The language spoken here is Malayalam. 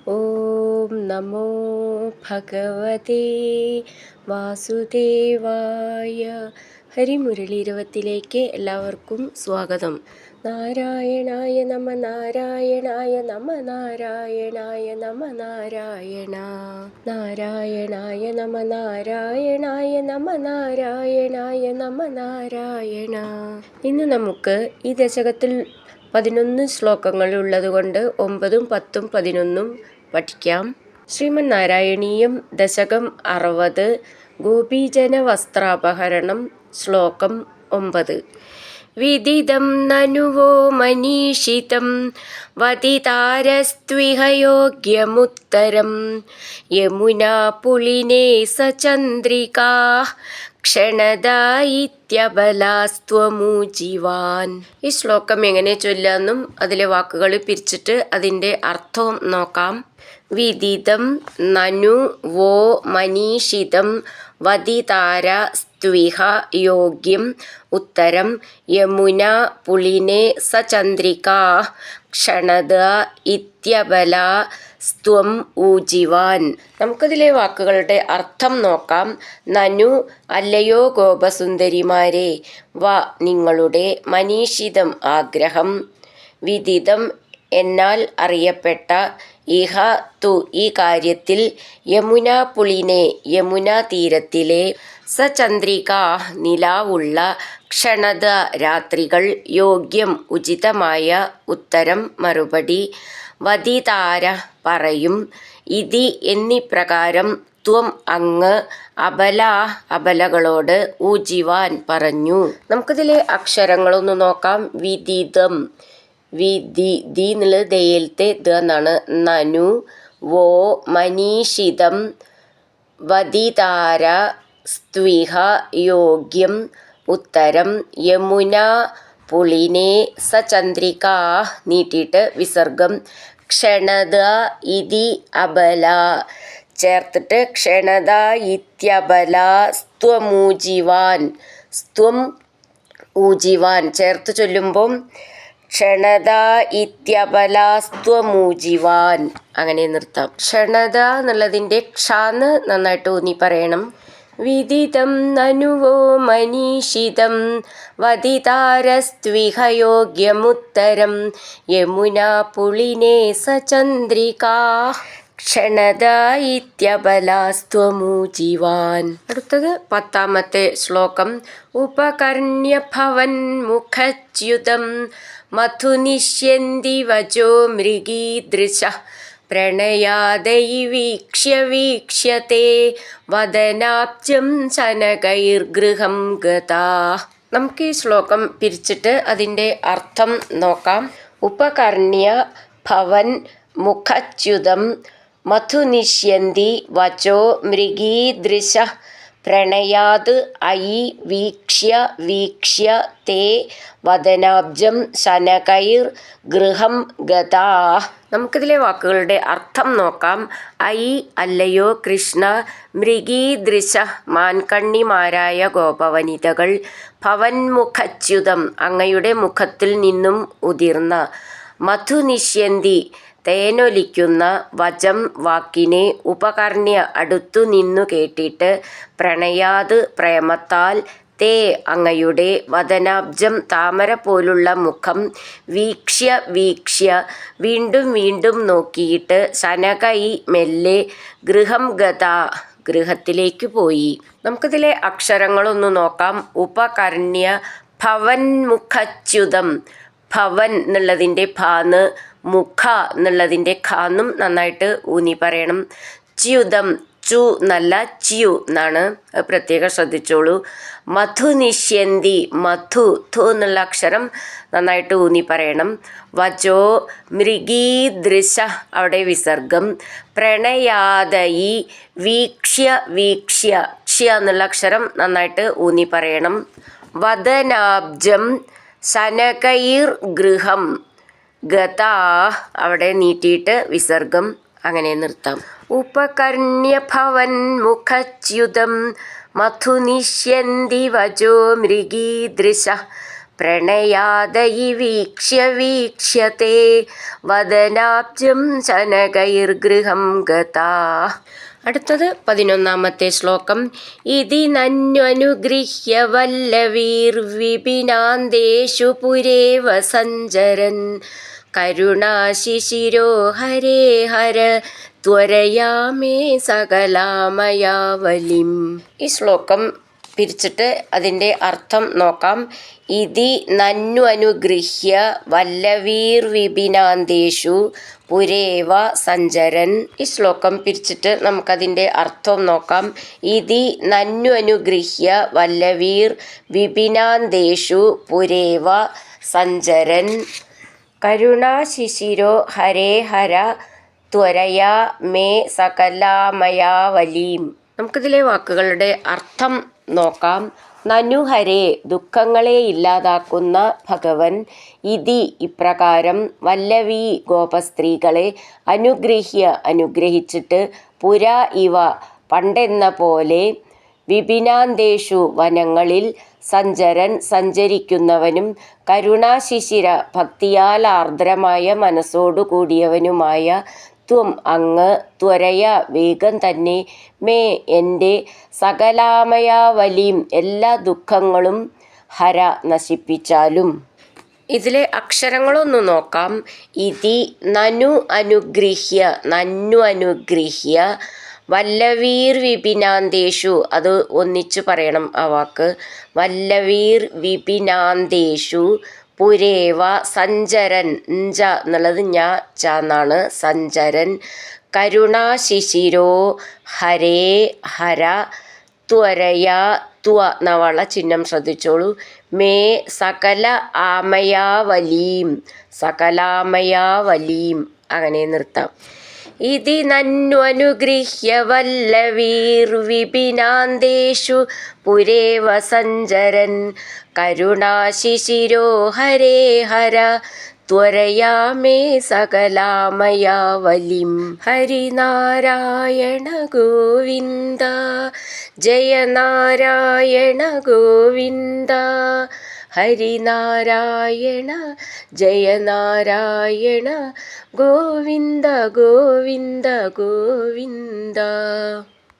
ഓം നമോ ഭഗവതേ വാസുദേവായ. ഹരിമുരളി 20 എല്ലാവർക്കും സ്വാഗതം. നാരായണായ നമ നാരായണായ നമ നാരായണായ നമ നാരായണ നാരായണായ നമ നാരായണായ നമ നാരായണായ നമ നാരായണ. ഇന്ന് നമുക്ക് ഈ ദശകത്തിൽ 11 ശ്ലോകങ്ങൾ ഉള്ളതുകൊണ്ട് 9, 10, 11 പഠിക്കാം. ശ്രീമന് നാരായണീയം ദശകം 60 ഗോപീജന വസ്ത്രാപഹരണം ശ്ലോകം 9. വിദിതം നനുവോ മനീഷിതം വദിതാരസ്ത്വിഹ യോഗ്യമുത്തരം യമുനാ പുളിനേ സചന്ദ്രികാ ക്ഷണദായിത്യബലാസ്ത്വമൂജിവാൻ. ഈ ശ്ലോകം എങ്ങനെ ചൊല്ലാന്നും അതിലെ വാക്കുകൾ പിരിച്ചിട്ട് അതിൻ്റെ അർത്ഥവും നോക്കാം. വിദിതം നനു വോ മനീഷിതം വദിതാര സ്ത്വിഹ യോഗ്യം ഉത്തരം യമുനാ പുളിനേ സചന്ദ്രികാ ക്ഷണദ ഇത്യബല സ്ത്വം ഊജിവാൻ. നമുക്കതിലെ വാക്കുകളുടെ അർത്ഥം നോക്കാം. നനു അല്ലയോ ഗോപസുന്ദരിമാരെ, വ നിങ്ങളുടെ, മനീഷിതം ആഗ്രഹം, വിദിതം എന്നാൽ അറിയപ്പെട്ട, ഇഹ തു ഈ കാര്യത്തിൽ, യമുനാ പുളിനെ യമുനാ തീരത്തിലെ, സചന്ദ്രിക നിലാവുള്ള, ക്ഷണദ രാത്രികൾ, യോഗ്യം ഉചിതമായ, ഉത്തരം മറുപടി, വദിതാര പറയും, ഇതി എന്നിപ്രകാരം, ത്വം അങ്ങ്, അബല അബലകളോട്, ഊജിവാൻ പറഞ്ഞു. നമുക്കിതിലെ അക്ഷരങ്ങളൊന്ന് നോക്കാം. വിദിതം, ദി എന്നുള്ളത് ദയിലത്തെ ദ എന്നാണ്. നനു വോ മനീഷിതം വദിതാര സ്ത്വിഹ യോഗ്യം ഉത്തരം യമുനാ പുളിനേ സചന്ദ്രികാ നീട്ടിയിട്ട് വിസർഗം, ക്ഷണദ ഇതി അബല ചേർത്തിട്ട് ക്ഷണദ ഇത്യബല സ്ത്വമൂജിവാൻ, സ്ത്വം ഊജിവാൻ ചേർത്ത് ചൊല്ലുമ്പം ക്ഷണദ ഇത്യബല സ്ത്വമൂജിവാൻ അങ്ങനെ നിർത്താം. ക്ഷണദ എന്നുള്ളതിൻ്റെ ക്ഷാന്ന് നന്നായിട്ട് ഊന്നി പറയണം. വിദിതം നനുവോ മനീഷിതം വദിതാരസ്ത്വിഹ യോഗ്യമുത്തരം യമുനാ പുളിനേ സചന്ദ്രികാ ക്ഷണദ ഇത്യബലാസ്ത്വമൂജിവാൻ. അടുത്തത് 10ാമത്തെ ശ്ലോകം. ഉപകർണ്യ ഭവൻ മുഖച്യുതം മധുനിഷ്യന്തി വചോ മൃഗീദൃശ പ്രണയാദൈവീക്ഷ്യ വീക്ഷ്യത്തെ വദനാബ്ജം ശനകൈർഗൃഹം ഗതാ. നമുക്ക് ഈ ശ്ലോകം പിരിച്ചിട്ട് അതിൻ്റെ അർത്ഥം നോക്കാം. ഉപകർണ്യ ഭവൻ മുഖച്യുതം മധുനിഷ്യന്തി വചോ മൃഗീദൃശ പ്രണയാത് ഐ വീക്ഷ്യ തേ വദനാബ്ജം ശനകൈർ ഗൃഹം ഗതാ. നമുക്കിതിലെ വാക്കുകളുടെ അർത്ഥം നോക്കാം. ഐ അല്ലയോ കൃഷ്ണ, മൃഗീദൃശ മാൻകണ്ണിമാരായ ഗോപവനിതകൾ, ഭവൻമുഖച്യുതം അങ്ങയുടെ മുഖത്തിൽ നിന്നും ഉതിർന്ന, മധുനിഷ്യന്തി തേനൊലിക്കുന്ന, വചം വാക്കിനെ, ഉപകർണ്യ അടുത്തു നിന്നു കേട്ടിട്ട്, പ്രണയാത് പ്രേമത്താൽ, തേ അങ്ങയുടെ, വദനാബ്ജം താമര പോലുള്ള മുഖം, വീക്ഷ്യ വീണ്ടും വീണ്ടും നോക്കിയിട്ട്, ശനകൈ മെല്ലെ, ഗൃഹം ഗത ഗൃഹത്തിലേക്ക് പോയി. നമുക്കിതിലെ അക്ഷരങ്ങളൊന്ന് നോക്കാം. ഉപകർണ്യ ഭവൻ മുഖച്യുതം, ഭവൻ എന്നുള്ളതിൻ്റെ ഭാന്ന്, മുഖ എന്നുള്ളതിൻ്റെ ഖാന്നും നന്നായിട്ട് ഊന്നി പറയണം. ച്യുതം ചു നല്ല ച്യു എന്നാണ്, പ്രത്യേകം ശ്രദ്ധിച്ചോളൂ. മധുനിഷ്യന്തി മധു ധു എന്നുള്ള അക്ഷരം നന്നായിട്ട് ഊന്നി പറയണം. വചോ മൃഗീദൃശ അവിടെ വിസർഗം. പ്രണയാദയി വീക്ഷ്യ ക്ഷ്യ എന്നുള്ള അക്ഷരം നന്നായിട്ട് ഊന്നി പറയണം. വദനാബ്ജം ശനകൈർ ഗൃഹം ഗതാ അവിടെ നീട്ടിയിട്ട് വിസർഗം അങ്ങനെ നിർത്താം. ഉപകർണ്യ ഭവൻ മുഖച്യുതം മധുനിഷ്യന്തി വചോ മൃഗീദൃശ പ്രണയാദയി വീക്ഷ്യത്തെ വദനാബ്ജം ശനകൈർഗൃഹം ഗതാ. അടുത്തത് 11-ാമത്തെ ശ്ലോകം. ഇതി നന്വനുഗൃഹ്യ വല്ലവീർവിപിനാന്ദേഷു പുരേവ സഞ്ചരൻ കരുണാശിശിരോ ഹരേ ഹര ത്വരയാ മേ സകലാമയാവലിം. ഈ ശ്ലോകം പിരിച്ചിട്ട് അതിൻ്റെ അർത്ഥം നോക്കാം. ഇതി നന്നു അനുഗൃഹ്യ വല്ലവീർ വിപിനാന്തേഷു പുരേവ സഞ്ചരൻ. ഈ ശ്ലോകം പിരിച്ചിട്ട് നമുക്കതിൻ്റെ അർത്ഥം നോക്കാം. ഇതി നന്നു അനുഗൃഹ്യ വല്ലവീർ വിപിനാന്തേഷു പുരേവ സഞ്ചരൻ കരുണാശിശിരോ ഹരേ ഹര ത്വരയാ മേ സകലാമയാവലീം. നമുക്കിതിലെ വാക്കുകളുടെ അർത്ഥം നോക്കാം. നനുഹരേ ദുഃഖങ്ങളെ ഇല്ലാതാക്കുന്ന ഭഗവൻ, ഇതി ഇപ്രകാരം, വല്ലവീ ഗോപസ്ത്രീകളെ, അനുഗ്രഹിച്ചിട്ട്, പുരാ ഇവ പണ്ടെന്ന പോലെ, വിപിനാന്തേഷു വനങ്ങളിൽ, സഞ്ചരൻ സഞ്ചരിക്കുന്നവനും, കരുണാശിശിര ഭക്തിയാൽ ആർദ്രമായ മനസ്സോടുകൂടിയവനുമായ, ത്വം അങ്ങ്, ത്വരയ വേഗം തന്നെ, മേ എൻ്റെ, സകലാമയാവലിയും എല്ലാ ദുഃഖങ്ങളും, ഹര നശിപ്പിച്ചാലും. ഇതിലെ അക്ഷരങ്ങളൊന്ന് നോക്കാം. ഇതി നനു അനുഗൃഹ്യ വല്ലവീർ വിപിനാന്തേഷു, അത് ഒന്നിച്ചു പറയണം ആ വാക്ക്. വല്ലവീർ വിപിനാന്തേഷു പുരേവ സഞ്ചരൻ, ഞ്ച എന്നുള്ളത് ഞാ ച എന്നാണ്, സഞ്ചരൻ. കരുണാശിശിരോ ഹരേ ഹര ത്വരയാ, ത്വ നവള ചിഹ്നം ശ്രദ്ധിച്ചോളൂ, മേ സകല സകലാമയാവലീം അങ്ങനെ നിർത്താം. ഇതി നന്വനുഗൃഹ്യ വല്ലവീർവിപിനാന്തേഷു പുരേവ സഞ്ചരൻ കരുണാശിശിരോ ഹരേ ഹര ത്വരയാ മേ സകലാമയാവലിം. ഹരിനാരായണ ഗോവിന്ദ ജയ നാരായണ ഗോവിന്ദ. ഹരിനാരായണ ജയ നാരായണ ഗോവിന്ദ ഗോവിന്ദ ഗോവിന്ദ.